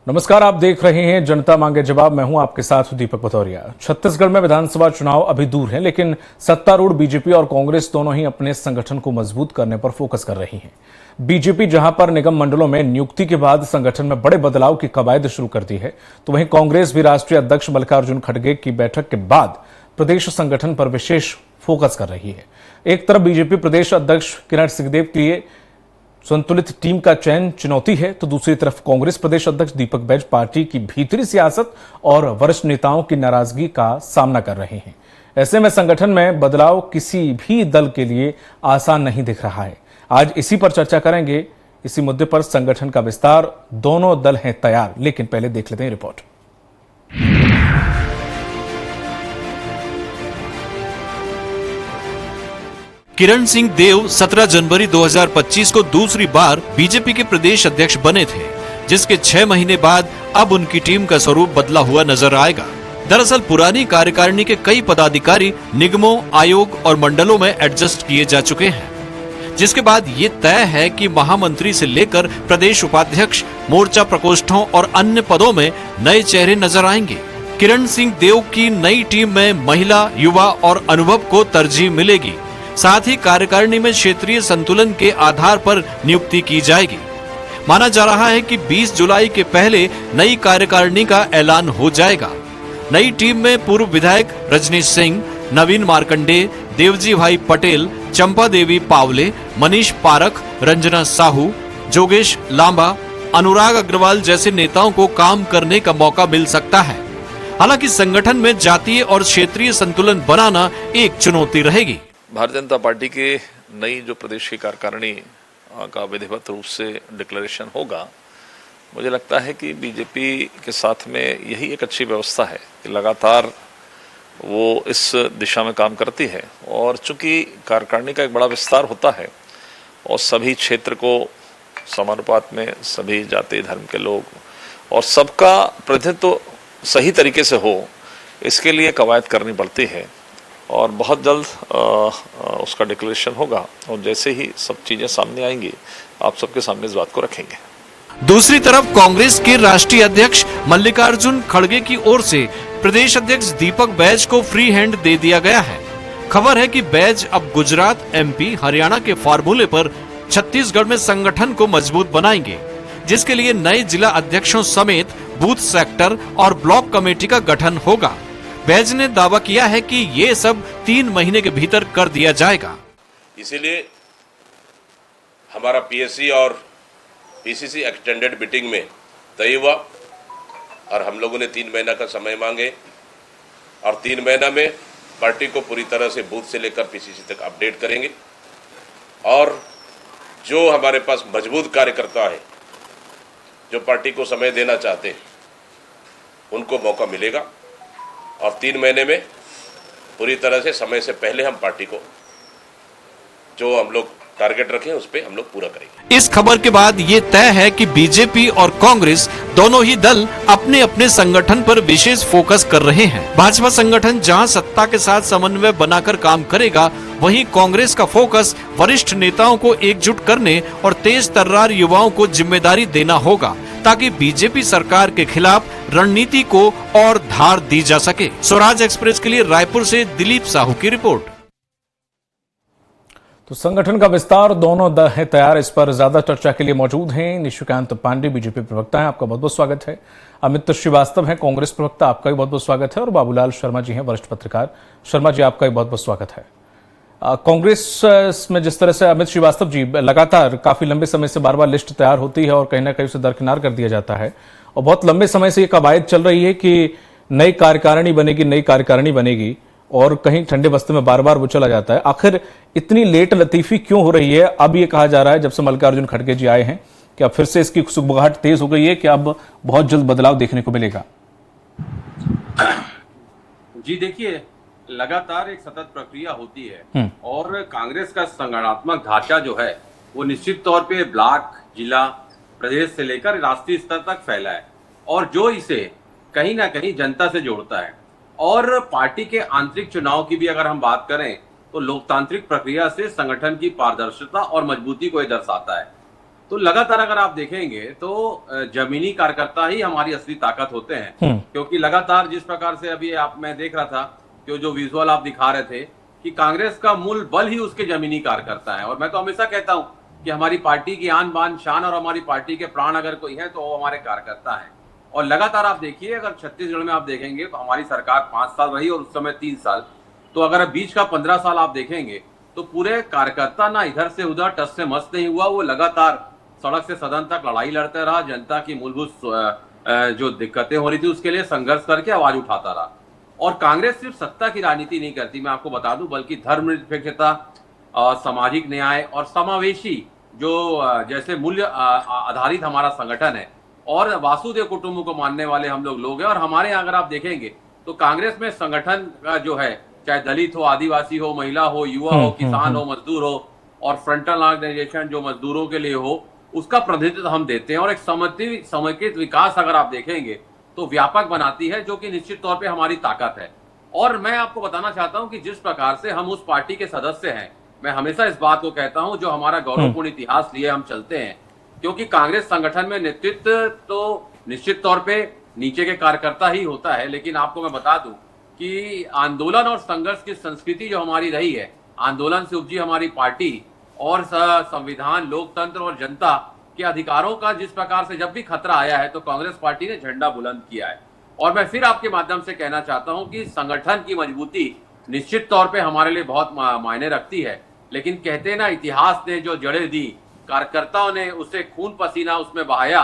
नमस्कार, आप देख रहे हैं जनता मांगे जवाब। मैं हूं आपके साथ दीपक पतौरिया। छत्तीसगढ़ में विधानसभा चुनाव अभी दूर हैं, लेकिन सत्तारूढ़ बीजेपी और कांग्रेस दोनों ही अपने संगठन को मजबूत करने पर फोकस कर रही हैं। बीजेपी जहां पर निगम मंडलों में नियुक्ति के बाद संगठन में बड़े बदलाव की कवायद शुरू कर दी है, तो वहीं कांग्रेस भी राष्ट्रीय अध्यक्ष मल्लिकार्जुन खड़गे की बैठक के बाद प्रदेश संगठन पर विशेष फोकस कर रही है। एक तरफ बीजेपी प्रदेश अध्यक्ष किरण सिंहदेव के लिए संतुलित टीम का चयन चुनौती है, तो दूसरी तरफ कांग्रेस प्रदेश अध्यक्ष दीपक बैज पार्टी की भीतरी सियासत और वरिष्ठ नेताओं की नाराजगी का सामना कर रहे हैं। ऐसे में संगठन में बदलाव किसी भी दल के लिए आसान नहीं दिख रहा है। आज इसी पर चर्चा करेंगे। इसी मुद्दे पर संगठन का विस्तार, दोनों दल हैं तैयार, लेकिन पहले देख लेते हैं रिपोर्ट। किरण सिंह देव 17 जनवरी 2025 को दूसरी बार बीजेपी के प्रदेश अध्यक्ष बने थे, जिसके 6 महीने बाद अब उनकी टीम का स्वरूप बदला हुआ नजर आएगा। दरअसल पुरानी कार्यकारिणी के कई पदाधिकारी निगमों, आयोग और मंडलों में एडजस्ट किए जा चुके हैं, जिसके बाद ये तय है कि महामंत्री से लेकर प्रदेश उपाध्यक्ष, मोर्चा प्रकोष्ठों और अन्य पदों में नए चेहरे नजर आएंगे। किरण सिंह देव की नई टीम में महिला, युवा और अनुभव को तरजीह मिलेगी। साथ ही कार्यकारिणी में क्षेत्रीय संतुलन के आधार पर नियुक्ति की जाएगी। माना जा रहा है कि 20 जुलाई के पहले नई कार्यकारिणी का ऐलान हो जाएगा। नई टीम में पूर्व विधायक रजनीश सिंह, नवीन मार्कंडे, देवजी भाई पटेल, चंपा देवी पावले, मनीष पारख, रंजना साहू, जोगेश लांबा, अनुराग अग्रवाल जैसे नेताओं को काम करने का मौका मिल सकता है। हालांकि संगठन में जातीय और क्षेत्रीय संतुलन बनाना एक चुनौती रहेगी। भारतीय जनता पार्टी के नई जो प्रदेश की कार्यकारिणी का विधिवत रूप से डिक्लेरेशन होगा, मुझे लगता है कि बीजेपी के साथ में यही एक अच्छी व्यवस्था है कि लगातार वो इस दिशा में काम करती है। और चूंकि कार्यकारिणी का एक बड़ा विस्तार होता है और सभी क्षेत्र को समानुपात में सभी जाति धर्म के लोग और सबका प्रतिनिधित्व सही तरीके से हो, इसके लिए कवायद करनी पड़ती है। और बहुत जल्द उसका डिक्लेरेशन होगा और जैसे ही सब चीजें सामने आएंगी, आप सबके सामने इस बात को रखेंगे। दूसरी तरफ कांग्रेस के राष्ट्रीय अध्यक्ष मल्लिकार्जुन खड़गे की ओर से प्रदेश अध्यक्ष दीपक बैज को फ्री हैंड दे दिया गया है। खबर है कि बैज अब गुजरात, एमपी, हरियाणा के फार्मूले पर छत्तीसगढ़ में संगठन को मजबूत बनाएंगे, जिसके लिए नए जिला अध्यक्षों समेत बूथ, सेक्टर और ब्लॉक कमेटी का गठन होगा। बैज ने दावा किया है कि ये सब 3 महीने के भीतर कर दिया जाएगा। इसीलिए हमारा पीएससी और पीसीसी एक्सटेंडेड मीटिंग में तय हुआ और हम लोगों ने 3 महीना का समय मांगे और 3 महीना में पार्टी को पूरी तरह से बूथ से लेकर पीसीसी तक अपडेट करेंगे। और जो हमारे पास मजबूत कार्यकर्ता है, जो पार्टी को समय देना चाहते हैं, उनको मौका मिलेगा और 3 महीने में पूरी तरह से समय से पहले हम पार्टी को जो हम लोग टारगेट रखे उस पे हम लोग पूरा करेंगे। इस खबर के बाद ये तय है कि बीजेपी और कांग्रेस दोनों ही दल अपने अपने संगठन पर विशेष फोकस कर रहे हैं। भाजपा संगठन जहां सत्ता के साथ समन्वय बनाकर काम करेगा, वहीं कांग्रेस का फोकस वरिष्ठ नेताओं को एकजुट करने और तेज तर्रार युवाओं को जिम्मेदारी देना होगा, ताकि बीजेपी सरकार के खिलाफ रणनीति को और धार दी जा सके। स्वराज एक्सप्रेस के लिए रायपुर से दिलीप साहू की रिपोर्ट। तो संगठन का विस्तार, दोनों दल हैं तैयार। इस पर ज्यादा चर्चा के लिए मौजूद हैं निशिकांत पांडे, बीजेपी प्रवक्ता हैं, आपका बहुत बहुत स्वागत है। अमित श्रीवास्तव हैं, कांग्रेस प्रवक्ता, आपका भी बहुत बहुत स्वागत है। और बाबूलाल शर्मा जी हैं, वरिष्ठ पत्रकार। शर्मा जी, आपका भी बहुत बहुत स्वागत है। कांग्रेस में जिस तरह से अमित श्रीवास्तव जी, लगातार काफी लंबे समय से बार बार लिस्ट तैयार होती है और कहीं ना कहीं उसे दरकिनार कर दिया जाता है, और बहुत लंबे समय से ये कवायद चल रही है कि नई कार्यकारिणी बनेगी, नई कार्यकारिणी बनेगी, और कहीं ठंडे बस्ते में बार बार वो चला जाता है। आखिर इतनी लेट लतीफी क्यों हो रही है? अब ये कहा जा रहा है जब से मल्लिकार्जुन खड़गे जी आए हैं कि अब फिर से इसकी सुगबुगाहट तेज हो गई है कि अब बहुत जल्द बदलाव देखने को मिलेगा। जी देखिए, लगातार एक सतत प्रक्रिया होती है और कांग्रेस का संगठनात्मक ढांचा जो है वो निश्चित तौर पे ब्लॉक, जिला, प्रदेश से लेकर राष्ट्रीय स्तर तक फैला है और जो इसे कहीं ना कहीं जनता से जोड़ता है। और पार्टी के आंतरिक चुनाव की भी अगर हम बात करें तो लोकतांत्रिक प्रक्रिया से संगठन की पारदर्शिता और मजबूती को यह दर्शाता है। तो लगातार अगर आप देखेंगे तो जमीनी कार्यकर्ता ही हमारी असली ताकत होते हैं, क्योंकि लगातार जिस प्रकार से अभी मैं देख रहा था कि जो विजुअल आप दिखा रहे थे कि कांग्रेस का मूल बल ही उसके जमीनी कार्यकर्ता है। और मैं तो हमेशा कहता हूं कि हमारी पार्टी की आन बान शान और हमारी पार्टी के प्राण अगर कोई है तो वो हमारे कार्यकर्ता है। और लगातार आप देखिए, अगर छत्तीसगढ़ में आप देखेंगे तो हमारी सरकार 5 साल रही और उस समय 3 साल, तो अगर बीच का 15 साल आप देखेंगे तो पूरे कार्यकर्ता ना इधर से उधर टस से मस नहीं हुआ, वो लगातार सड़क से सदन तक लड़ाई लड़ते रहा, जनता की मूलभूत जो दिक्कतें हो रही थी उसके लिए संघर्ष करके आवाज उठाता रहा। और कांग्रेस सिर्फ सत्ता की राजनीति नहीं करती, मैं आपको बता दूं, बल्कि धर्मनिरपेक्षता, सामाजिक न्याय और समावेशी जो जैसे मूल्य आधारित हमारा संगठन है और वासुदेव कुटुंब को मानने वाले हम लोग हैं। और हमारे यहाँ अगर आप देखेंगे तो कांग्रेस में संगठन का जो है, चाहे दलित हो, आदिवासी हो, महिला हो, युवा हो, किसान हो, मजदूर हो और फ्रंटल ऑर्गेनाइजेशन जो मजदूरों के लिए हो, उसका प्रतिनिधित्व हम देते हैं। और एक समेकित विकास अगर आप देखेंगे तो व्यापक बनाती है, जो कि निश्चित तौर पे हमारी ताकत है। और मैं आपको बताना चाहता हूं कि जिस प्रकार से हम उस पार्टी के सदस्य हैं, मैं हमेशा इस बात को कहता हूं, जो हमारा गौरवपूर्ण इतिहास लिए हम चलते हैं, क्योंकि कांग्रेस संगठन में नेतृत्व तो निश्चित तौर पे नीचे के कार्यकर्ता ही होता है, लेकिन आपको मैं बता दूं कि आंदोलन और संघर्ष की संस्कृति जो हमारी रही है, आंदोलन से उपजी हमारी पार्टी और संविधान, लोकतंत्र और जनता के अधिकारों का जिस प्रकार से जब भी खतरा आया है तो कांग्रेस पार्टी ने झंडा बुलंद किया है। और मैं फिर आपके माध्यम से कहना चाहता हूं कि संगठन की मजबूती निश्चित तौर पे हमारे लिए बहुत मायने रखती है, लेकिन कहते हैं ना, इतिहास ने जो जड़ें दी, कार्यकर्ताओं ने उसे खून पसीना उसमें बहाया,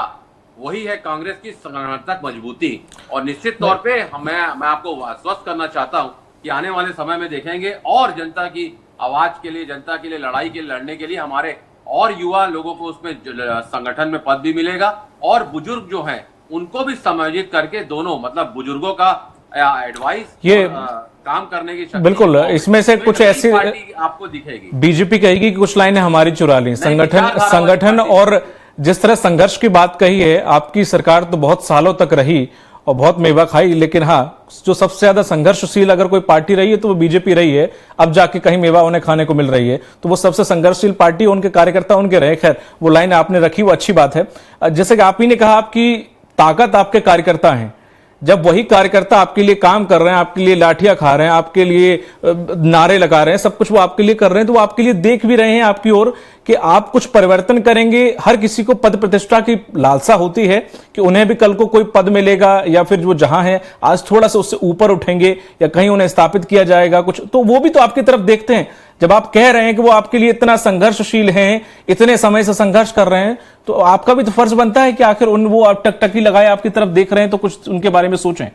वही है कांग्रेस की संगठनात्मक मजबूती। और निश्चित तौर पे मैं आपको आश्वस्त करना चाहता हूं कि आने वाले समय में देखेंगे और जनता की आवाज के लिए, जनता के लिए लड़ाई के लिए, लड़ने के लिए हमारे और युवा लोगों को उसमें संगठन में पद भी मिलेगा, और बुजुर्ग जो हैं उनको भी समायोजित करके दोनों, मतलब बुजुर्गों का एडवाइस, ये काम करने की शक्ति, बिल्कुल इसमें से कुछ ऐसी आपको दिखेगी। बीजेपी कहेगी कि कुछ लाइनें हमारी चुरा ली, संगठन और जिस तरह संघर्ष की बात कही है, आपकी सरकार तो बहुत सालों तक रही और बहुत मेवा खाई, लेकिन हाँ, जो सबसे ज्यादा संघर्षशील अगर कोई पार्टी रही है तो वो बीजेपी रही है। अब जाके कहीं मेवा उन्हें खाने को मिल रही है, तो वो सबसे संघर्षशील पार्टी, उनके कार्यकर्ता उनके रहे। खैर, वो लाइन आपने रखी, वो अच्छी बात है। जैसे कि आप ही ने कहा, आपकी ताकत आपके कार्यकर्ता हैं। जब वही कार्यकर्ता आपके लिए काम कर रहे हैं, आपके लिए लाठियां खा रहे हैं, आपके लिए नारे लगा रहे हैं, सब कुछ वो आपके लिए कर रहे हैं, तो वो आपके लिए देख भी रहे हैं आपकी ओर कि आप कुछ परिवर्तन करेंगे। हर किसी को पद प्रतिष्ठा की लालसा होती है कि उन्हें भी कल को कोई पद मिलेगा, या फिर वो जहां है आज थोड़ा सा उससे ऊपर उठेंगे, या कहीं उन्हें स्थापित किया जाएगा कुछ, तो वो भी तो आपकी तरफ देखते हैं। जब आप कह रहे हैं कि वो आपके लिए इतना संघर्षशील हैं, इतने समय से संघर्ष कर रहे हैं, तो आपका भी तो फर्ज बनता है कि आखिर वो आप टकटकी लगाए आपकी तरफ देख रहे हैं, तो कुछ उनके बारे में सोचें।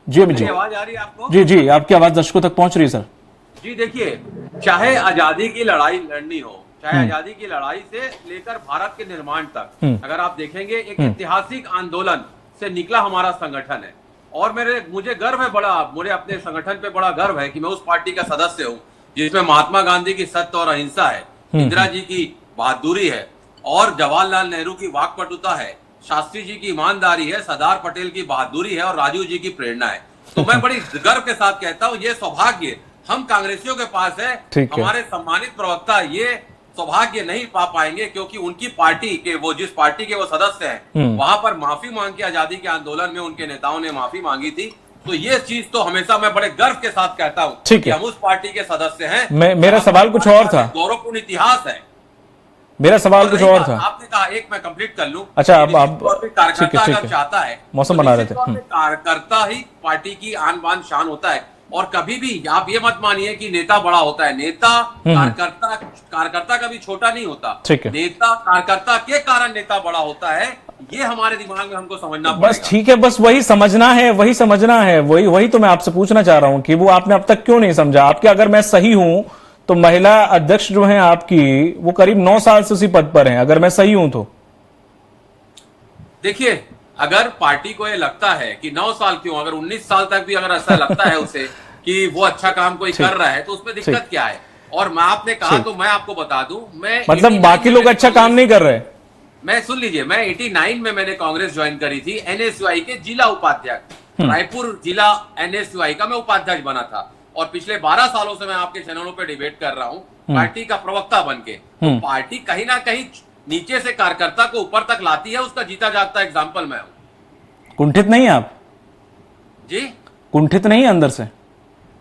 जी जी, आवाज आ रही है आपको? जी जी, आपकी आवाज दर्शकों तक पहुंच रही है सर। जी देखिए, चाहे आजादी की लड़ाई लड़नी हो, चाहे आजादी की लड़ाई से लेकर भारत के निर्माण तक, अगर आप देखेंगे एक ऐतिहासिक आंदोलन से निकला हमारा संगठन है। और मुझे गर्व है बड़ा, मुझे अपने संगठन पे बड़ा गर्व है कि मैं उस पार्टी का सदस्य हूँ जिसमें महात्मा गांधी की सत्य और अहिंसा है, इंदिरा जी की बहादुरी है, और जवाहरलाल नेहरू की वाकपटुता है, शास्त्री जी की ईमानदारी है, सरदार पटेल की बहादुरी है और राजीव जी की प्रेरणा है। तो मैं बड़ी गर्व के साथ कहता हूँ, ये सौभाग्य हम कांग्रेसियों के पास है। हमारे सम्मानित प्रवक्ता ये सौभाग्य नहीं पा पाएंगे, क्योंकि उनकी पार्टी के, वो जिस पार्टी के वो सदस्य हैं, वहां पर माफी मांग के आजादी के आंदोलन में उनके नेताओं ने माफी मांगी थी। तो ये चीज तो हमेशा मैं बड़े गर्व के साथ कहता हूँ कि हम उस पार्टी के सदस्य हैं। मेरा सवाल कुछ और था, गौरवपूर्ण इतिहास है। मेरा सवाल कुछ और था। आपने कहा, एक मैं कंप्लीट कर लूं। अच्छा, अब कार्यकर्ता अगर चाहता है, मौसम बना रहे थे, कार्यकर्ता ही पार्टी की आन बान शान होता है। और कभी भी आप ये मत मानिए कि नेता बड़ा होता है। नेता कार्यकर्ता कभी छोटा नहीं होता। नेता कार्यकर्ता के कारण नेता बड़ा होता है, ये हमारे दिमाग में हमको समझना पड़ेगा। बस ठीक है, बस वही समझना है, वही तो मैं आपसे पूछना चाह रहा हूं कि वो आपने अब तक क्यों नहीं समझा। आपके, अगर मैं सही हूं तो महिला अध्यक्ष जो हैं आपकी, वो करीब 9 साल से उसी पद पर हैं, अगर मैं सही हूं तो। देखिए, अगर पार्टी को ये लगता है कि 9 साल क्यों, अगर 19 साल तक भी अगर ऐसा लगता है उसे कि वो अच्छा काम कोई कर रहा है, तो उसमें दिक्कत क्या है। और मैं आपने कहा तो मैं आपको बता दूं, मैं मतलब बाकी लोग अच्छा काम नहीं कर रहे। मैं सुन लीजिए, मैं 89 में मैंने कांग्रेस ज्वाइन करी थी, NSUI के जिला उपाध्यक्ष। रायपुर जिला NSY का मैं उपाध्यक्ष बना था और पिछले 12 सालों से मैं आपके चैनलों पे डिबेट कर रहा हूँ पार्टी का प्रवक्ता बन के। तो पार्टी कहीं ना कहीं नीचे से कार्यकर्ता को ऊपर तक लाती है, उसका जीता जागता एग्जाम्पल मैं हूँ। कुंठित नहीं आप? जी कुंठित नहीं है अंदर से?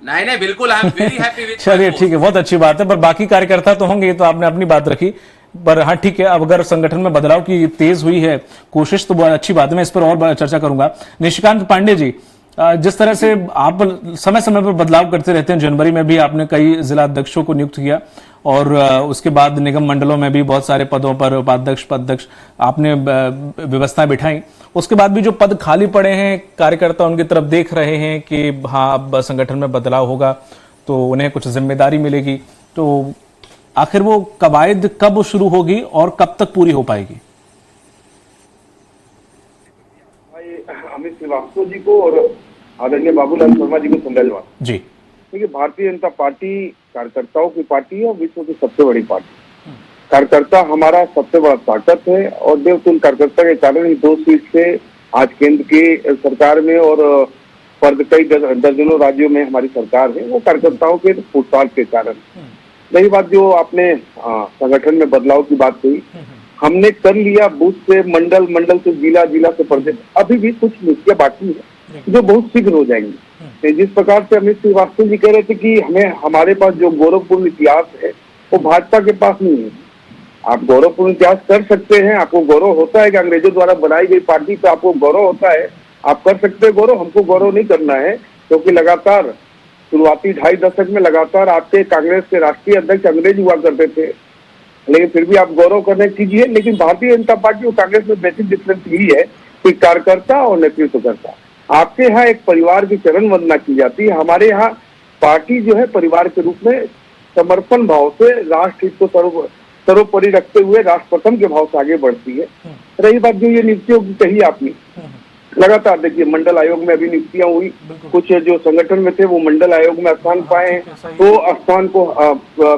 नहीं बिल्कुल, I am very happy with. चलिए ठीक है, बहुत अच्छी बात है। पर बाकी कार्यकर्ता तो होंगे, तो आपने अपनी बात रखी। पर हाँ ठीक है, अब अगर संगठन में बदलाव की तेज हुई है कोशिश तो बहुत अच्छी बात है, मैं इस पर और चर्चा करूंगा। निशिकांत पांडे जी, जिस तरह से आप समय समय पर बदलाव करते रहते हैं, जनवरी में भी आपने कई जिला अध्यक्षों को नियुक्त किया और उसके बाद निगम मंडलों में भी बहुत सारे पदों पर उपाध्यक्ष पदाध्यक्ष आपने व्यवस्थाएं बिठाई। उसके बाद भी जो पद खाली पड़े हैं, कार्यकर्ता उनकी तरफ देख रहे हैं कि हाँ अब संगठन में बदलाव होगा तो उन्हें कुछ जिम्मेदारी मिलेगी। तो आखिर वो कवायद कब शुरू होगी और कब तक पूरी हो पाएगी? अमित श्रीवास्तव जी को और आदरणीय बाबूलाल शर्मा जी को संदेशवाद जी। देखिए, भारतीय जनता पार्टी कार्यकर्ताओं की पार्टी है और विश्व की सबसे बड़ी पार्टी। कार्यकर्ता हमारा सबसे बड़ा ताकत है और देवतुल्य कार्यकर्ता के कारण ही 2 सीट से आज केंद्र की सरकार में और कई दर्जनों राज्यों में हमारी सरकार है, वो कार्यकर्ताओं के पुरुषार्थ के कारण। रही बात जो आपने संगठन में बदलाव की बात कही, हमने कर लिया बूथ से मंडल, मंडल से जिला, जिला से प्रदेश। अभी भी कुछ नीतियां बाकी है जो बहुत शीघ्र हो जाएंगी। जिस प्रकार से अमित श्रीवास्तव जी कह रहे थे कि हमें हमारे पास जो गौरवपूर्ण इतिहास है वो भाजपा के पास नहीं है। आप गौरवपूर्ण इतिहास कर सकते हैं, आपको गौरव होता है कि अंग्रेजों द्वारा बनाई गई पार्टी पे आपको गौरव होता है, आप कर सकते हैं गौरव। हमको गौरव नहीं करना है क्योंकि लगातार शुरुआती 2.5 दशक में लगातार आपके कांग्रेस के राष्ट्रीय अध्यक्ष अंग्रेज हुआ करते थे, लेकिन फिर भी आप गौरव करने कीजिए। लेकिन भारतीय जनता पार्टी और कांग्रेस में बेसिक डिफरेंस यही है कि कार्यकर्ता और नेतृत्वकर्ता। आपके यहाँ एक परिवार की चरण वंदना की जाती है, हमारे यहाँ पार्टी जो है परिवार के रूप में समर्पण भाव से राष्ट्र हित को सर्वोपरि रखते हुए राष्ट्र प्रथम के भाव से आगे बढ़ती है। रही बात जो ये नियुक्तियों की कही आपने, लगातार देखिए मंडल आयोग में अभी नियुक्तियां हुई, कुछ जो संगठन में थे वो मंडल आयोग में स्थान पाए हैं, तो स्थान को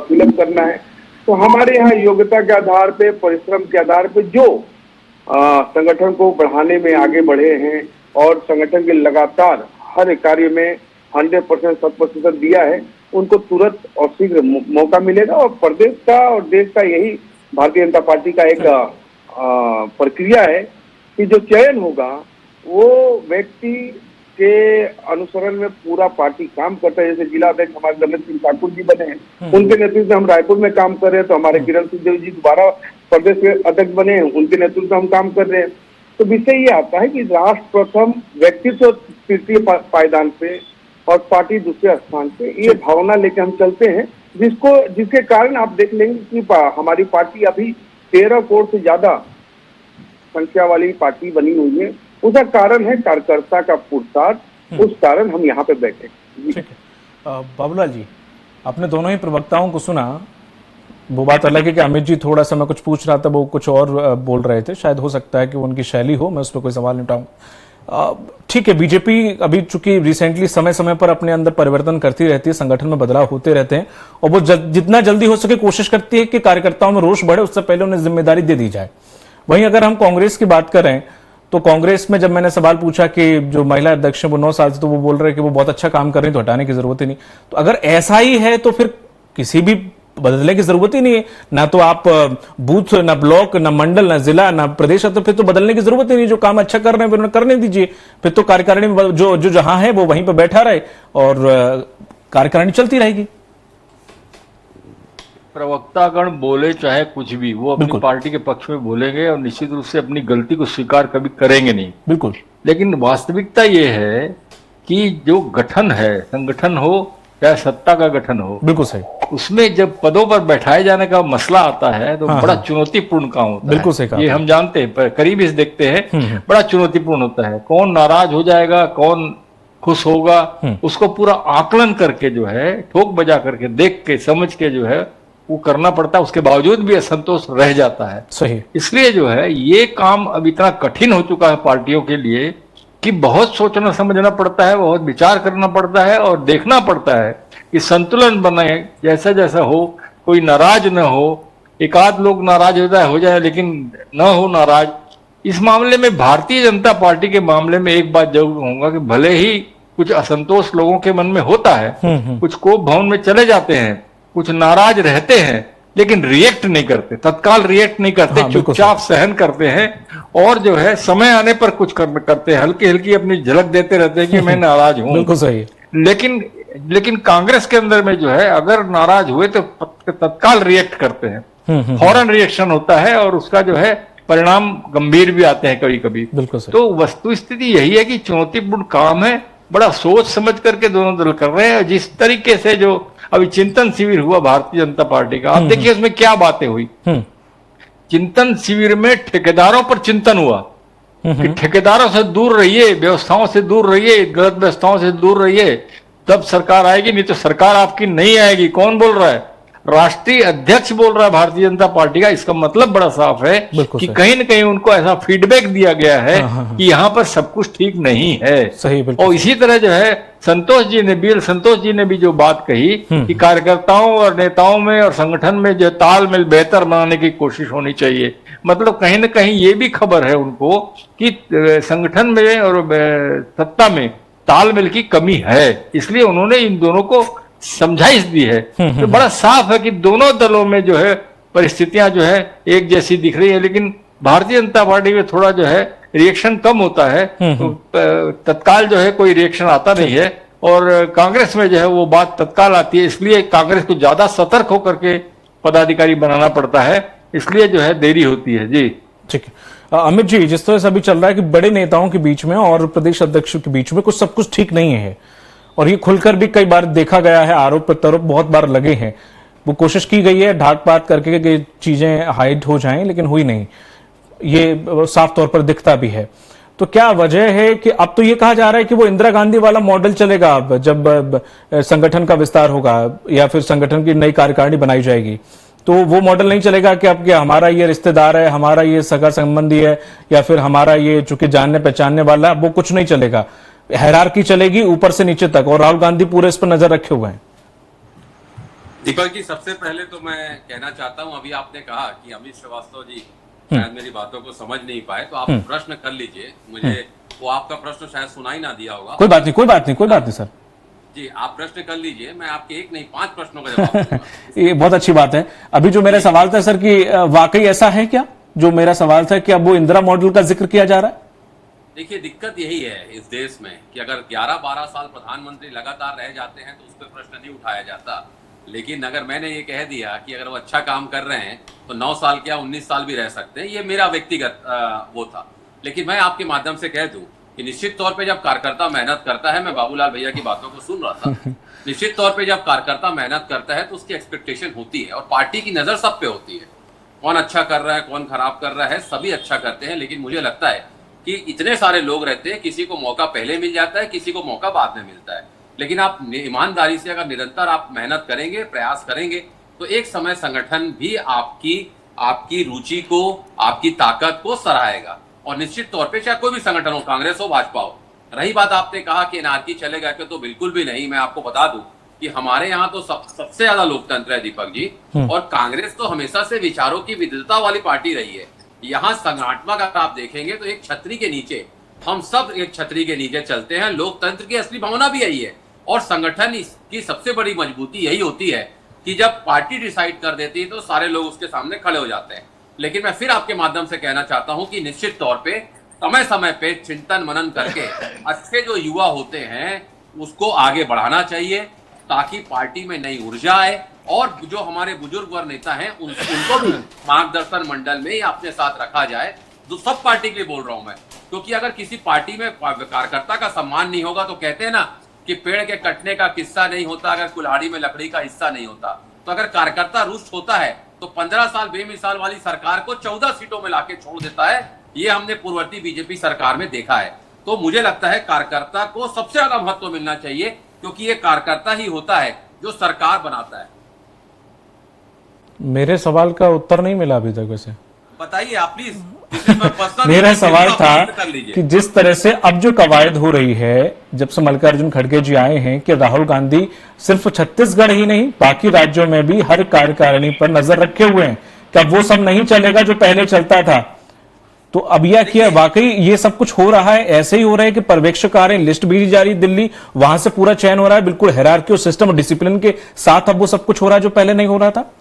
फिलअप करना है। तो हमारे यहाँ योग्यता के आधार पे, परिश्रम के आधार पे जो संगठन को बढ़ाने में आगे बढ़े हैं और संगठन के लगातार हर कार्य में 100% 100% दिया है, उनको तुरंत और शीघ्र मौका मिलेगा। और प्रदेश का और देश का यही भारतीय जनता पार्टी का एक प्रक्रिया है कि जो चयन होगा वो व्यक्ति के अनुसरण में पूरा पार्टी काम करता है। जैसे जिला अध्यक्ष हमारे दलत सिंह ठाकुर जी बने हैं, उनके नेतृत्व में हम रायपुर में काम कर रहे हैं। तो हमारे किरण सिंह देव जी दोबारा प्रदेश के अध्यक्ष बने हैं, उनके नेतृत्व में हम काम कर रहे हैं। तो विषय ये आता है कि राष्ट्र प्रथम, व्यक्तित्व तृतीय पायदान पे और पार्टी दूसरे स्थान पे, ये भावना लेके हम चलते हैं, जिसके कारण आप देख लेंगे कि हमारी पार्टी अभी 13 करोड़ से ज्यादा संख्या वाली पार्टी बनी हुई है। उसका कारण है कार्यकर्ता का पुरुषार्थ, उस कारण हम यहाँ पे बैठे। ठीक है बाबूलाल जी, आपने दोनों ही प्रवक्ताओं को सुना। वो बात अलग है कि अमित जी थोड़ा सा मैं कुछ पूछ रहा था वो कुछ और बोल रहे थे, शायद हो सकता है कि वो उनकी शैली हो, मैं उस पर कोई सवाल नहीं उठाऊंगा। ठीक है, बीजेपी अभी चूंकि रिसेंटली समय समय पर अपने अंदर परिवर्तन करती रहती है, संगठन में बदलाव होते रहते हैं और वो जितना जल्दी हो सके कोशिश करती है कि कार्यकर्ताओं में रोष बढ़े, उससे पहले उन्हें जिम्मेदारी दे दी जाए। वहीं अगर हम कांग्रेस की बात करें तो कांग्रेस में जब मैंने सवाल पूछा कि जो महिला अध्यक्ष है वो 9 साल से, तो वो बोल रहे हैं कि वो बहुत अच्छा काम कर रही है तो हटाने की जरूरत ही नहीं। तो अगर ऐसा ही है तो फिर किसी भी बदलने की जरूरत ही नहीं है, ना तो आप बूथ, ना ब्लॉक, ना मंडल, ना जिला, ना प्रदेश, तो फिर तो बदलने की जरूरत ही नहीं। जो काम अच्छा कर रहे हैं फिर उन्हें करने दीजिए, फिर तो कार्यकारिणी में जो जहां है वो वहीं पर बैठा रहे और कार्यकारिणी चलती रहेगी। प्रवक्तागण बोले चाहे कुछ भी, वो अपनी पार्टी के पक्ष में बोलेंगे और निश्चित रूप से अपनी गलती को स्वीकार कभी करेंगे नहीं। बिल्कुल। लेकिन वास्तविकता ये है कि जो गठन है, संगठन हो चाहे सत्ता का गठन हो, बिल्कुल सही, उसमें जब पदों पर बैठाए जाने का मसला आता है तो बड़ा चुनौतीपूर्ण काम होता है। बिल्कुल सही, ये हम जानते हैं, करीब से देखते हैं, बड़ा चुनौतीपूर्ण होता है। कौन नाराज हो जाएगा, कौन खुश होगा, उसको पूरा आकलन करके जो है, ठोक बजा करके, देख के, समझ के जो है वो करना पड़ता है। उसके बावजूद भी असंतोष रह जाता है। सही। इसलिए जो है ये काम अब इतना कठिन हो चुका है पार्टियों के लिए कि बहुत सोचना समझना पड़ता है, बहुत विचार करना पड़ता है और देखना पड़ता है कि संतुलन बने, जैसा जैसा हो, कोई नाराज न हो। एक आध लोग नाराज हो जाए लेकिन न हो नाराज, इस मामले में भारतीय जनता पार्टी के मामले में एक बात जरूर कहूंगा कि भले ही कुछ असंतोष लोगों के मन में होता है, कुछ कोप भवन में चले जाते हैं, कुछ नाराज रहते हैं, लेकिन रिएक्ट नहीं करते, तत्काल रिएक्ट नहीं करते, चुपचाप सहन करते हैं और जो है समय आने पर कुछ करते हैं, हल्की हल्की अपनी झलक देते रहते हैं कि मैं नाराज हूं। बिल्कुल सही। लेकिन कांग्रेस के अंदर में जो है अगर नाराज हुए तो तत्काल रिएक्ट करते हैं, फौरन रिएक्शन होता है और उसका जो है परिणाम गंभीर भी आते हैं कभी कभी। बिल्कुल सही। तो वस्तु स्थिति यही है कि चुनौतीपूर्ण काम है, बड़ा सोच समझ करके दोनों दल कर रहे हैं। जिस तरीके से जो अभी चिंतन शिविर हुआ भारतीय जनता पार्टी का, आप देखिए उसमें क्या बातें हुई। चिंतन शिविर में ठेकेदारों पर चिंतन हुआ कि ठेकेदारों से दूर रहिए, व्यवस्थाओं से दूर रहिए, गलत व्यवस्थाओं से दूर रहिए, तब सरकार आएगी, नहीं तो सरकार आपकी नहीं आएगी। कौन बोल रहा है? राष्ट्रीय अध्यक्ष बोल रहा है भारतीय जनता पार्टी का। इसका मतलब बड़ा साफ है कि कहीं न कहीं उनको ऐसा फीडबैक दिया गया है कि यहाँ पर सब कुछ ठीक नहीं है। सही। और इसी तरह जो है संतोष जी ने भी जो बात कही कि कार्यकर्ताओं और नेताओं में और संगठन में जो तालमेल बेहतर बनाने की कोशिश होनी चाहिए। मतलब कहीं न कहीं ये भी खबर है उनको कि संगठन में और सत्ता में तालमेल की कमी है, इसलिए उन्होंने इन दोनों को समझाइश दी है। तो बड़ा साफ है कि दोनों दलों में जो है परिस्थितियां जो है एक जैसी दिख रही है, लेकिन भारतीय जनता पार्टी में थोड़ा जो है रिएक्शन कम होता है, तो तत्काल जो है कोई रिएक्शन आता नहीं है, और कांग्रेस में जो है वो बात तत्काल आती है। इसलिए कांग्रेस को ज्यादा सतर्क होकर के पदाधिकारी बनाना पड़ता है, इसलिए जो है देरी होती है। जी ठीक है। अमित जी, जिस तरह से अभी चल रहा है कि बड़े नेताओं के बीच में और प्रदेश अध्यक्ष के बीच में सब कुछ ठीक नहीं है, और ये खुलकर भी कई बार देखा गया है, आरोप प्रत्यारोप बहुत बार लगे हैं, वो कोशिश की गई है ढाक पात करके कि चीजें हाइड हो जाएं, लेकिन हुई नहीं, ये साफ तौर पर दिखता भी है। तो क्या वजह है कि अब तो ये कहा जा रहा है कि वो इंदिरा गांधी वाला मॉडल चलेगा अब जब संगठन का विस्तार होगा या फिर संगठन की नई कार्यकारिणी बनाई जाएगी, तो वो मॉडल नहीं चलेगा कि अब क्या हमारा ये रिश्तेदार है, हमारा ये सगा संबंधी है, या फिर हमारा ये चूंकि जानने पहचानने वाला, वो कुछ नहीं चलेगा, हायरार्की चलेगी ऊपर से नीचे तक, और राहुल गांधी पूरे इस पर नजर रखे हुए हैं। दीपक जी, सबसे पहले तो मैं कहना चाहता हूं, अभी आपने कहा कि अमित श्रीवास्तव जी शायद मेरी बातों को समझ नहीं पाए, तो आप प्रश्न कर लीजिए। मुझे वो आपका प्रश्न शायद सुनाई ना दिया होगा। कोई बात नहीं सर जी, आप प्रश्न कर लीजिए, मैं आपके एक नहीं 5 प्रश्नों का जवाब दूंगा। ये बहुत अच्छी बात है। अभी जो मेरा सवाल था सर कि वाकई ऐसा है क्या, जो मेरा सवाल था कि अब वो इंदिरा मॉडल का जिक्र किया जा रहा है? देखिए, दिक्कत यही है इस देश में कि अगर 11-12 साल प्रधानमंत्री लगातार रह जाते हैं तो उस पर प्रश्न नहीं उठाया जाता। लेकिन अगर मैंने ये कह दिया कि अगर वो अच्छा काम कर रहे हैं तो 9 साल क्या 19 साल भी रह सकते हैं, ये मेरा व्यक्तिगत वो था। लेकिन मैं आपके माध्यम से कह दूं कि निश्चित तौर पे जब कार्यकर्ता मेहनत करता है, मैं बाबूलाल भैया की बातों को सुन रहा था, निश्चित तौर पे जब कार्यकर्ता मेहनत करता है तो उसकी एक्सपेक्टेशन होती है, और पार्टी की नजर सब पे होती है। कौन अच्छा कर रहा है, कौन खराब कर रहा है, सभी अच्छा करते हैं। लेकिन मुझे लगता है कि इतने सारे लोग रहते हैं, किसी को मौका पहले मिल जाता है, किसी को मौका बाद में मिलता है। लेकिन आप ईमानदारी से अगर निरंतर आप मेहनत करेंगे, प्रयास करेंगे, तो एक समय संगठन भी आपकी रुचि को, आपकी ताकत को सराहेगा। और निश्चित तौर पे चाहे कोई भी संगठन हो, कांग्रेस हो, भाजपा हो। रही बात आपने कहा कि एनआरकी चलेगा क्या, तो बिल्कुल भी नहीं। मैं आपको बता दूं कि हमारे यहाँ तो सबसे ज्यादा लोकतंत्र है दीपक जी, और कांग्रेस तो हमेशा से विचारों की विविधता वाली पार्टी रही है। यहाँ संगठनात्मक अगर आप देखेंगे तो एक छतरी के नीचे, हम सब एक छतरी के नीचे चलते हैं। लोकतंत्र की असली भावना भी यही है, और संगठन की सबसे बड़ी मजबूती यही होती है कि जब पार्टी डिसाइड कर देती है तो सारे लोग उसके सामने खड़े हो जाते हैं। लेकिन मैं फिर आपके माध्यम से कहना चाहता हूं कि निश्चित तौर पे समय समय पे चिंतन मनन करके अच्छे जो युवा होते हैं उसको आगे बढ़ाना चाहिए, ताकि पार्टी में नई ऊर्जा आए, और जो हमारे बुजुर्ग वर नेता हैं उनको भी मार्गदर्शन मंडल में ही अपने साथ रखा जाए। जो सब पार्टी के लिए बोल रहा हूं मैं, क्योंकि अगर किसी पार्टी में कार्यकर्ता का सम्मान नहीं होगा, तो कहते हैं ना कि पेड़ के कटने का किस्सा नहीं होता अगर कुल्हाड़ी में लकड़ी का हिस्सा नहीं होता। तो अगर कार्यकर्ता रुष्ट होता है तो 15 साल बेमिसाल वाली सरकार को 14 सीटों में लाके छोड़ देता है। ये हमने पूर्ववर्ती बीजेपी सरकार में देखा है। तो मुझे लगता है कार्यकर्ता को सबसे ज्यादा महत्व मिलना चाहिए, क्योंकि ये कार्यकर्ता ही होता है जो सरकार बनाता है। मेरे सवाल का उत्तर नहीं मिला अभी तक। वैसे बताइए आप प्लीज। मेरा सवाल था कि जिस तरह से अब जो कवायद हो रही है, जब से मल्लिकार्जुन खड़गे जी आए हैं, कि राहुल गांधी सिर्फ छत्तीसगढ़ ही नहीं बाकी राज्यों में भी हर कार्यकारिणी पर नजर रखे हुए हैं, क्या वो सब नहीं चलेगा जो पहले चलता था? तो अब यह किया वाकई ये सब कुछ हो रहा है, ऐसे ही हो रहा है कि पर्यवेक्षक आ रहे हैं, लिस्ट भेजी जा रही है दिल्ली, वहां से पूरा चयन हो रहा है, बिल्कुल हायरार्की और सिस्टम और डिसिप्लिन के साथ अब वो सब कुछ हो रहा है जो पहले नहीं हो रहा था?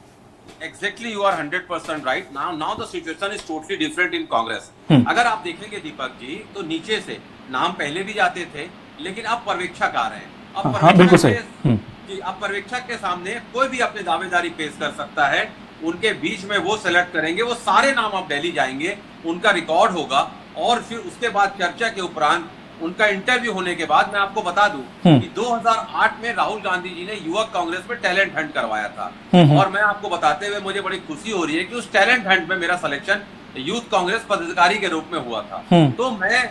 Exactly, you are 100% right. Now the situation is totally different in Congress. अगर आप देखेंगे दीपक जी, तो नीचे से नाम पहले भी जाते थे, लेकिन अब पर्यवेक्षक आ रहे हैं। अब बिल्कुल सही। अब पर्यवेक्षक के सामने कोई भी अपनी दावेदारी पेश कर सकता है, उनके बीच में वो सेलेक्ट करेंगे, वो सारे नाम अब दिल्ली जाएंगे, उनका रिकॉर्ड होगा, और फिर उसके बाद चर्चा के उपरांत उनका इंटरव्यू होने के बाद मैं आपको बता दूं कि 2008 में राहुल गांधी जी ने युवक कांग्रेस में टैलेंट हंट करवाया था, और मैं आपको बताते हुए मुझे बड़ी खुशी हो रही है कि उस टैलेंट हंट में मेरा सिलेक्शन यूथ कांग्रेस पदाधिकारी के रूप में हुआ था। तो मैं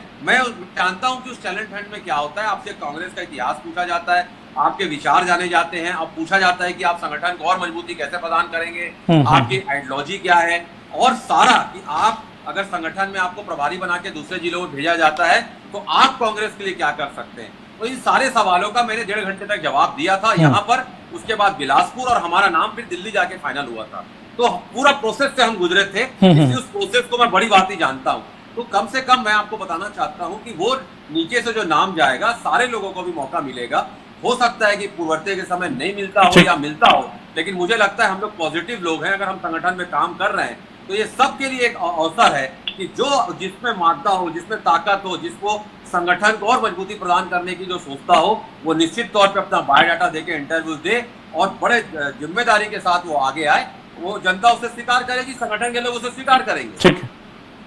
जानता हूं कि उस टैलेंट हंट में क्या होता है। आपसे कांग्रेस का इतिहास पूछा जाता है, आपके विचार जाने जाते हैं, अब पूछा जाता है कि आप संगठन को और मजबूती कैसे प्रदान करेंगे, आपकी आइडियोलॉजी क्या है, और सारा कि आप अगर संगठन में आपको प्रभारी बना के दूसरे जिलों में भेजा जाता है तो आप कांग्रेस के लिए क्या कर सकते हैं। तो इन सारे सवालों का मैंने 1.5 घंटे तक जवाब दिया था यहाँ पर, उसके बाद बिलासपुर, और हमारा नाम फिर दिल्ली जाके फाइनल हुआ था। तो पूरा प्रोसेस से हम गुजरे थे, इसलिए उस प्रोसेस को मैं बड़ी बात ही जानता हूँ। तो कम से कम मैं आपको बताना चाहता हूँ कि वो नीचे से जो नाम जाएगा, सारे लोगों को भी मौका मिलेगा। हो सकता है कि पूर्ववर्ती के समय नहीं मिलता हो या मिलता हो, लेकिन मुझे लगता है हम लोग पॉजिटिव लोग हैं। अगर हम संगठन में काम कर रहे हैं तो ये सबके लिए एक अवसर है कि जो जिसमें मादा हो, जिसमें ताकत हो, जिसको संगठन को और मजबूती प्रदान करने की जो सोचता हो, वो निश्चित तौर पे अपना बायोडाटा देके इंटरव्यू दे और बड़े जिम्मेदारी के साथ वो आगे आए। वो जनता उसे स्वीकार करेगी, संगठन के लोग उसे स्वीकार करेंगे। ठीक है,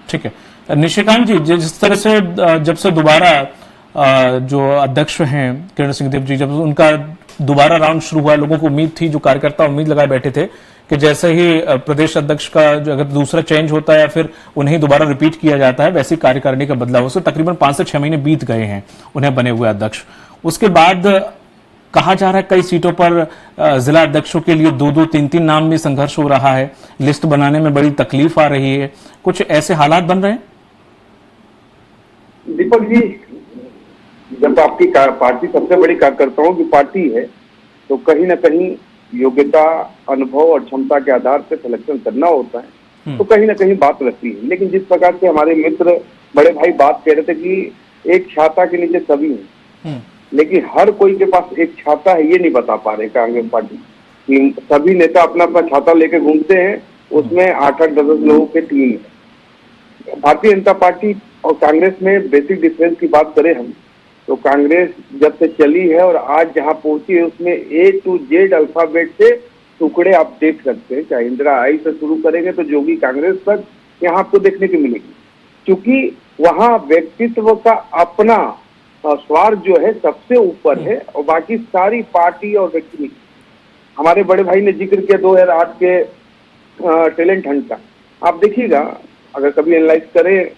ठीक है। निशिकांत जी, जिस तरह से जब से दोबारा जो अध्यक्ष हैं किरण सिंह देव जी, जब उनका दोबारा राउंड शुरू हुआ, लोगों को उम्मीद थी, जो कार्यकर्ता उम्मीद लगाए बैठे थे कि जैसे ही प्रदेश अध्यक्ष का जो अगर दूसरा चेंज होता है या फिर उन्हें दोबारा रिपीट किया जाता है, वैसी कार्यकारिणी का बदलाव, उससे तकरीबन 5 से 6 महीने बीत गए हैं उन्हें बने हुए अध्यक्ष। उसके बाद कहा जा रहा है कई सीटों पर जिला अध्यक्षों के लिए 2-2, 3-3 नाम में संघर्ष हो रहा है, लिस्ट बनाने में बड़ी तकलीफ आ रही है, कुछ ऐसे हालात बन रहे हैं? दीपक जी, जब आपकी पार्टी सबसे बड़ी कार्यकर्ताओं की पार्टी है तो कहीं ना कहीं योग्यता, अनुभव और क्षमता के आधार पर सिलेक्शन करना होता है, तो कहीं ना कहीं बात रहती है। लेकिन जिस प्रकार से हमारे मित्र बड़े भाई बात कह रहे थे कि एक छाता के नीचे सभी हैं, लेकिन हर कोई के पास एक छाता है, ये नहीं बता पा रहे कांग्रेस पार्टी। सभी नेता अपना अपना छाता लेके घूमते हैं, उसमें 8-8, 10 लोगों की टीम है। भारतीय जनता पार्टी और कांग्रेस में बेसिक डिफरेंस की बात करें हम, तो कांग्रेस जब से चली है और आज जहां पहुंची है उसमें A to Z अल्फाबेट से टुकड़े आप देख सकते हैं। चाहे इंदिरा आई से शुरू करेंगे तो जोगी कांग्रेस तक यहाँ आपको देखने को मिलेगी, क्योंकि वहां व्यक्तित्व का अपना स्वार्थ जो है सबसे ऊपर है और बाकी सारी पार्टी और व्यक्ति। हमारे बड़े भाई ने जिक्र किया 2008 के टैलेंट हंट का, आप देखिएगा अगर कभी एनालाइज करें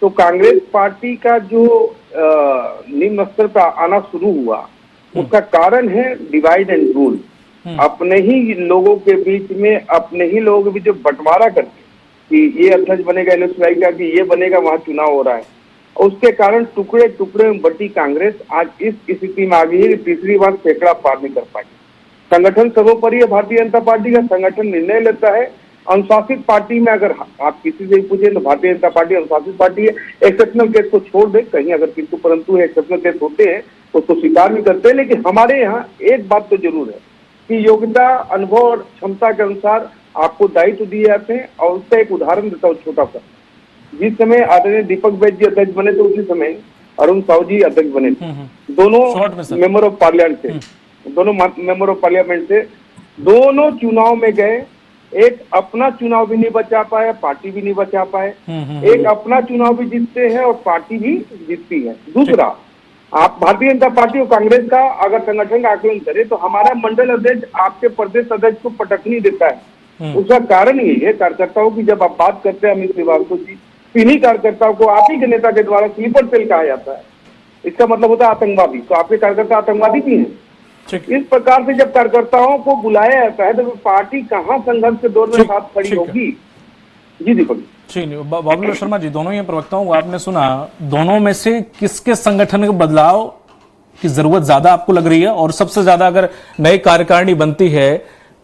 तो कांग्रेस पार्टी का जो निम्न स्तर पर आना शुरू हुआ, उसका कारण है डिवाइड एंड रूल। अपने ही लोगों के बीच में, अपने ही लोगों के बीच जो बंटवारा करके कि ये अध्यक्ष बनेगा एनएसयूआई का, कि ये बनेगा, वहां चुनाव हो रहा है, और उसके कारण टुकड़े टुकड़े में बटी कांग्रेस आज इस स्थिति में आ गई है। तीसरी बार सैकड़ा पार नहीं कर पाई। संगठन सर्वोपरि है भारतीय जनता पार्टी का। संगठन निर्णय लेता है। अनुशासित पार्टी में अगर आप किसी से पूछे तो भारतीय जनता पार्टी अनुशासित पार्टी है। एक्सेप्शनल केस को छोड़ दे, कहीं अगर किंतु परंतु एक्सेप्शनल केस होते हैं उसको स्वीकार भी करते हैं, लेकिन हमारे यहाँ एक बात तो जरूर है कि योग्यता, अनुभव और क्षमता के अनुसार आपको दायित्व दिए जाते हैं। और उसका एक उदाहरण देता हूँ छोटा सा। जिस समय आदरणीय दीपक बैद जी अध्यक्ष बने थे, उसी समय अरुण साहू जी अध्यक्ष बने थे। दोनों मेंबर ऑफ पार्लियामेंट थे, दोनों मेंबर ऑफ पार्लियामेंट से दोनों चुनाव में गए। एक अपना चुनाव भी नहीं बचा पाया, पार्टी भी नहीं बचा पाए। एक अपना चुनाव भी जीतते हैं और पार्टी भी जीतती है। दूसरा, आप भारतीय जनता पार्टी और कांग्रेस का अगर संगठन का आकलन करें तो हमारा मंडल अध्यक्ष आपके प्रदेश अध्यक्ष को पटकनी देता है। उसका कारण यही है, कार्यकर्ताओं की जब आप बात करते हैं अमित श्रीवास्तव जी, इन्हीं कार्यकर्ताओं को आप ही के नेता के द्वारा स्लीपर सेल कहा जाता है। इसका मतलब होता है आतंकवादी। तो आपके कार्यकर्ता आतंकवादी भी हैं। इस प्रकार से जब कार्यकर्ताओं को बुलाया जाता है तो पार्टी कहाँ संघर्ष के दौर में साथ खड़ी होगी। जी दीपक जी, बाबूलाल शर्मा जी, दोनों ही प्रवक्ताओं को आपने सुना, दोनों में से किसके संगठन के बदलाव की जरूरत ज्यादा आपको लग रही है? और सबसे ज्यादा अगर नई कार्यकारिणी बनती है,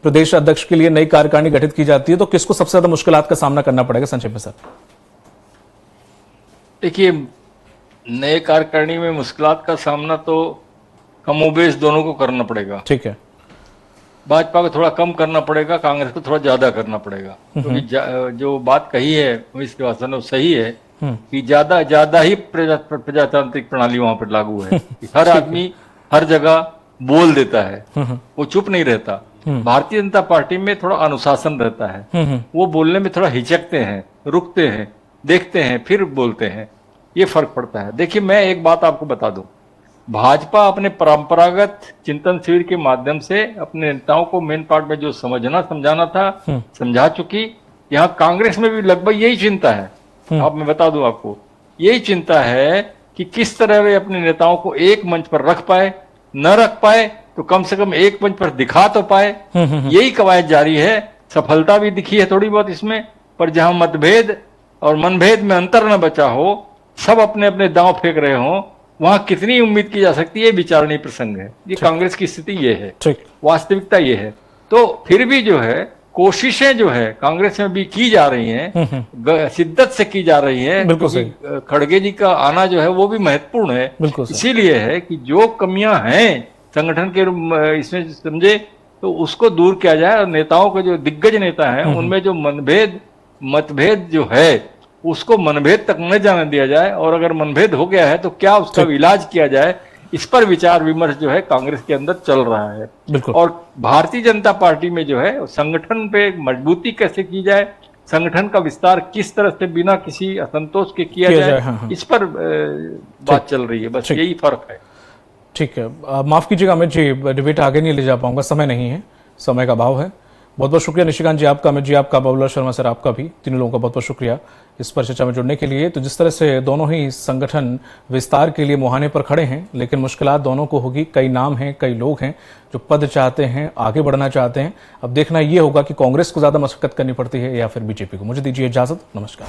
प्रदेश अध्यक्ष के लिए नई कार्यकारिणी गठित की जाती है, तो किसको सबसे ज्यादा मुश्किलात का सामना करना पड़ेगा? संक्षेप में सर। देखिए, नए कार्यकारिणी में मुश्किलात का सामना तो कमोबेश दोनों को करना पड़ेगा। ठीक है। भाजपा को थोड़ा कम करना पड़ेगा, कांग्रेस को थोड़ा ज्यादा करना पड़ेगा, क्योंकि जो बात कही है अमित श्रीवास्तव ने वो सही है कि ज्यादा ही प्रजातांत्रिक प्रणाली वहां पर लागू है कि हर आदमी हर जगह बोल देता है, वो चुप नहीं रहता। भारतीय जनता पार्टी में थोड़ा अनुशासन रहता है, वो बोलने में थोड़ा हिचकते हैं, रुकते हैं, देखते हैं, फिर बोलते हैं, ये फर्क पड़ता है। देखिए, मैं एक बात आपको बता दूं, भाजपा अपने परंपरागत चिंतन शिविर के माध्यम से अपने नेताओं को मेन पार्ट में जो समझाना था समझा चुकी। यहाँ कांग्रेस में भी लगभग यही चिंता है। अब मैं बता दूं आपको, यही चिंता है कि किस तरह वे अपने नेताओं को एक मंच पर रख पाए, न रख पाए तो कम से कम एक मंच पर दिखा तो पाए। यही कवायद जारी है। सफलता भी दिखी है थोड़ी बहुत इसमें, पर जहां मतभेद और मनभेद में अंतर न बचा हो, सब अपने अपने दांव फेंक रहे हो, वहां कितनी उम्मीद की जा सकती है, विचारणीय प्रसंग है। ये कांग्रेस की स्थिति ये है, वास्तविकता ये है। तो फिर भी जो है कोशिशें जो है कांग्रेस में भी की जा रही हैं, शिद्दत से की जा रही हैं। बिल्कुल सही। खड़गे जी का आना जो है वो भी महत्वपूर्ण है। इसीलिए है कि जो कमियां हैं संगठन के इसमें समझे तो उसको दूर किया जाए, और नेताओं के जो दिग्गज नेता हैं उनमें जो मतभेद जो है उसको मनभेद तक न जाने दिया जाए, और अगर मनभेद हो गया है तो क्या उसका इलाज किया जाए, इस पर विचार विमर्श जो है कांग्रेस के अंदर चल रहा है। और भारतीय जनता पार्टी में जो है संगठन पे मजबूती कैसे की जाए, संगठन का विस्तार किस तरह से बिना किसी असंतोष के किया जाए, इस पर बात चल रही है। बस यही फर्क है। ठीक है, माफ कीजिएगा अमित जी, डिबेट आगे नहीं ले जा पाऊंगा, समय नहीं है, समय का अभाव है। बहुत बहुत शुक्रिया निशिकांत जी आपका, अमित जी आपका, बाबूलाल शर्मा सर आपका भी, तीनों लोगों का बहुत बहुत शुक्रिया इस पर चर्चा में जुड़ने के लिए। तो जिस तरह से दोनों ही संगठन विस्तार के लिए मुहाने पर खड़े हैं, लेकिन मुश्किलात दोनों को होगी। कई नाम हैं, कई लोग हैं जो पद चाहते हैं, आगे बढ़ना चाहते हैं। अब देखना ये होगा कि कांग्रेस को ज्यादा मशक्कत करनी पड़ती है या फिर बीजेपी को। मुझे दीजिए इजाजत, नमस्कार।